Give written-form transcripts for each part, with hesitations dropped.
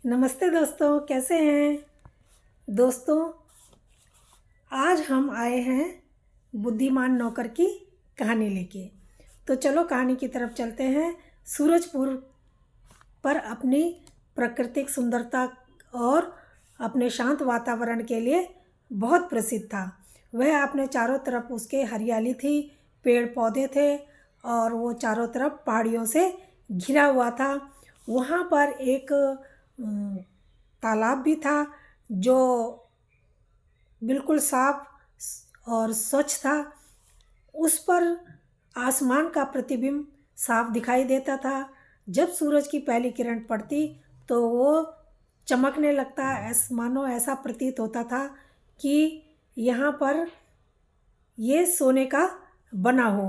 नमस्ते दोस्तों, कैसे हैं दोस्तों। आज हम आए हैं बुद्धिमान नौकर की कहानी लेके। तो चलो कहानी की तरफ चलते हैं। सूरजपुर पर अपनी प्राकृतिक सुंदरता और अपने शांत वातावरण के लिए बहुत प्रसिद्ध था। वह अपने चारों तरफ उसके हरियाली थी, पेड़ पौधे थे और वो चारों तरफ पहाड़ियों से घिरा हुआ था। वहाँ पर एक तालाब भी था जो बिल्कुल साफ और स्वच्छ था। उस पर आसमान का प्रतिबिंब साफ दिखाई देता था। जब सूरज की पहली किरण पड़ती तो वो चमकने लगता, मानो ऐसा प्रतीत होता था कि यहाँ पर ये सोने का बना हो।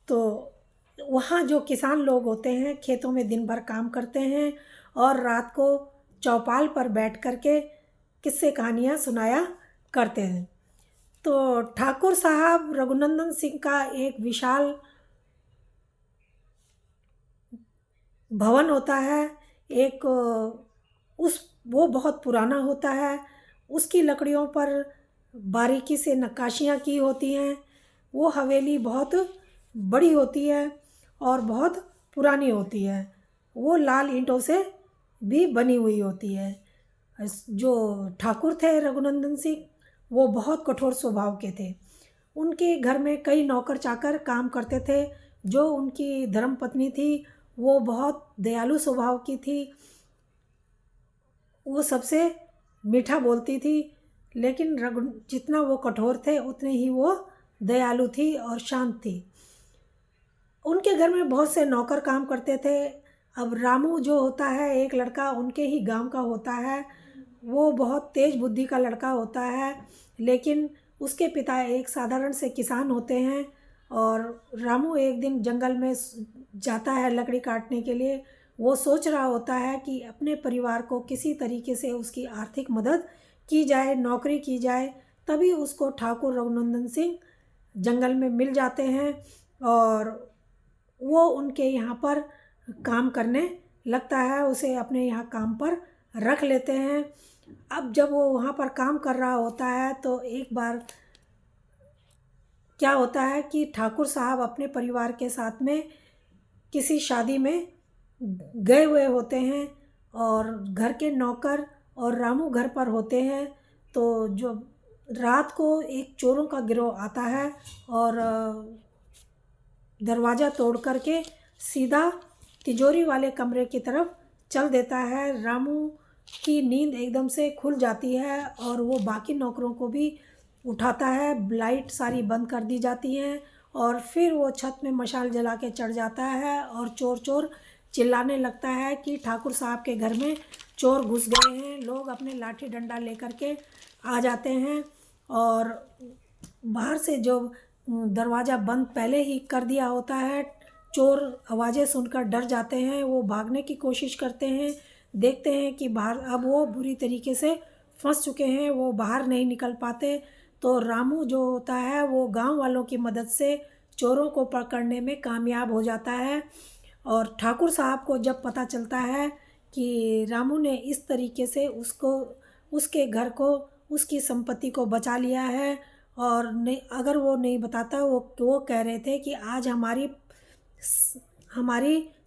तो वहाँ जो किसान लोग होते हैं खेतों में दिन भर काम करते हैं और रात को चौपाल पर बैठ कर के किस्से कहानियाँ सुनाया करते हैं। तो ठाकुर साहब रघुनंदन सिंह का एक विशाल भवन होता है। एक उस वो बहुत पुराना होता है। उसकी लकड़ियों पर बारीकी से नक्काशियाँ की होती हैं। वो हवेली बहुत बड़ी होती है और बहुत पुरानी होती है। वो लाल ईंटों से भी बनी हुई होती है। जो ठाकुर थे रघुनंदन सिंह, वो बहुत कठोर स्वभाव के थे। उनके घर में कई नौकर चाकर काम करते थे। जो उनकी धर्मपत्नी थी वो बहुत दयालु स्वभाव की थी। वो सबसे मीठा बोलती थी, लेकिन जितना वो कठोर थे उतने ही वो दयालु थी और शांत थी। उनके घर में बहुत से नौकर काम करते थे। अब रामू जो होता है एक लड़का उनके ही गांव का होता है। वो बहुत तेज बुद्धि का लड़का होता है, लेकिन उसके पिता एक साधारण से किसान होते हैं। और रामू एक दिन जंगल में जाता है लकड़ी काटने के लिए। वो सोच रहा होता है कि अपने परिवार को किसी तरीके से उसकी आर्थिक मदद की जाए, नौकरी की जाए। तभी उसको ठाकुर रघुनंदन सिंह जंगल में मिल जाते हैं और वो उनके यहाँ पर काम करने लगता है। उसे अपने यहाँ काम पर रख लेते हैं। अब जब वो वहाँ पर काम कर रहा होता है तो एक बार क्या होता है कि ठाकुर साहब अपने परिवार के साथ में किसी शादी में गए हुए होते हैं और घर के नौकर और रामू घर पर होते हैं। तो जो रात को एक चोरों का गिरोह आता है और दरवाज़ा तोड़ करके सीधा तिजोरी वाले कमरे की तरफ चल देता है। रामू की नींद एकदम से खुल जाती है और वो बाकी नौकरों को भी उठाता है। लाइट सारी बंद कर दी जाती हैं और फिर वो छत में मशाल जला के चढ़ जाता है और चोर चोर चिल्लाने लगता है कि ठाकुर साहब के घर में चोर घुस गए हैं। लोग अपने लाठी डंडा लेकर के आ जाते हैं और बाहर से जो दरवाज़ा बंद पहले ही कर दिया होता है, चोर आवाज़ें सुनकर डर जाते हैं। वो भागने की कोशिश करते हैं, देखते हैं कि बाहर अब वो बुरी तरीके से फंस चुके हैं, वो बाहर नहीं निकल पाते। तो रामू जो होता है वो गांव वालों की मदद से चोरों को पकड़ने में कामयाब हो जाता है। और ठाकुर साहब को जब पता चलता है कि रामू ने इस तरीके से उसको, उसके घर को, उसकी संपत्ति को बचा लिया है और नहीं, अगर वो नहीं बताता, वो कह रहे थे कि आज हमारी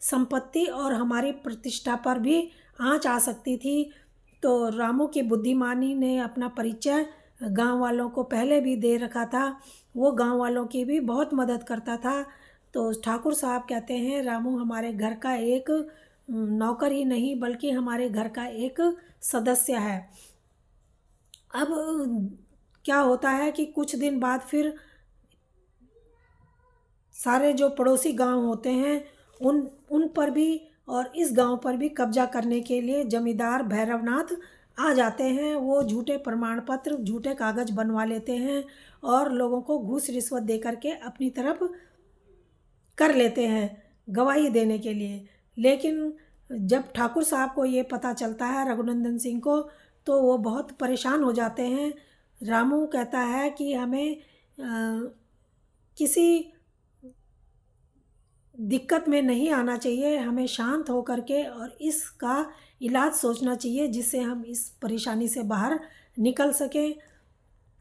संपत्ति और हमारी प्रतिष्ठा पर भी आँच आ सकती थी। तो रामू की बुद्धिमानी ने अपना परिचय गांव वालों को पहले भी दे रखा था। वो गांव वालों की भी बहुत मदद करता था। तो ठाकुर साहब कहते हैं रामू हमारे घर का एक नौकर ही नहीं बल्कि हमारे घर का एक सदस्य है। अब क्या होता है कि कुछ दिन बाद फिर सारे जो पड़ोसी गांव होते हैं उन उन पर भी और इस गांव पर भी कब्जा करने के लिए जमींदार भैरवनाथ आ जाते हैं। वो झूठे प्रमाण पत्र, झूठे कागज बनवा लेते हैं और लोगों को घूस रिश्वत दे करके अपनी तरफ कर लेते हैं गवाही देने के लिए। लेकिन जब ठाकुर साहब को ये पता चलता है रघुनंदन सिंह को, तो वो बहुत परेशान हो जाते हैं। रामू कहता है कि हमें किसी दिक्कत में नहीं आना चाहिए, हमें शांत होकर के और इसका इलाज सोचना चाहिए जिससे हम इस परेशानी से बाहर निकल सकें।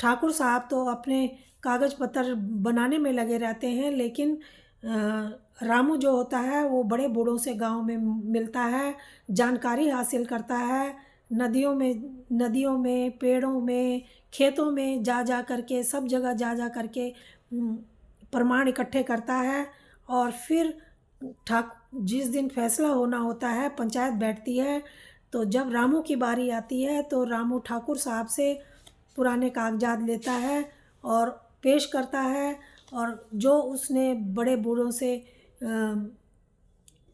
ठाकुर साहब तो अपने कागज़ पत्तर बनाने में लगे रहते हैं, लेकिन रामू जो होता है वो बड़े बूढ़ों से गांव में मिलता है, जानकारी हासिल करता है, नदियों में पेड़ों में खेतों में जा करके सब जगह जा करके प्रमाण इकट्ठे करता है। और फिर जिस दिन फैसला होना होता है, पंचायत बैठती है, तो जब रामू की बारी आती है तो रामू ठाकुर साहब से पुराने कागजात लेता है और पेश करता है, और जो उसने बड़े बूढ़ों से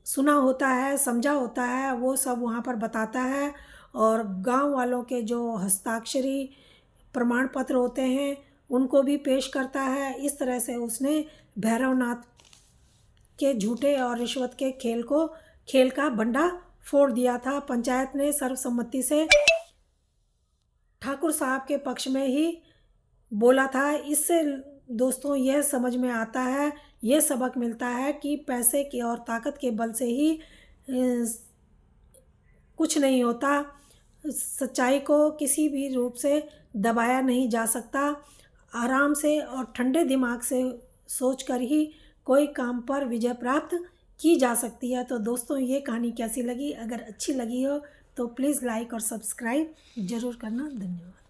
सुना होता है, समझा होता है, वो सब वहाँ पर बताता है। और गांव वालों के जो हस्ताक्षरी प्रमाण पत्र होते हैं उनको भी पेश करता है। इस तरह से उसने भैरवनाथ के झूठे और रिश्वत के खेल का बंडा फोड़ दिया था। पंचायत ने सर्वसम्मति से ठाकुर साहब के पक्ष में ही बोला था। इससे दोस्तों यह समझ में आता है, यह सबक मिलता है कि पैसे की और ताकत के बल से ही कुछ नहीं होता। सच्चाई को किसी भी रूप से दबाया नहीं जा सकता। आराम से और ठंडे दिमाग से सोचकर ही कोई काम पर विजय प्राप्त की जा सकती है। तो दोस्तों ये कहानी कैसी लगी? अगर अच्छी लगी हो तो प्लीज़ लाइक और सब्सक्राइब ज़रूर करना। धन्यवाद।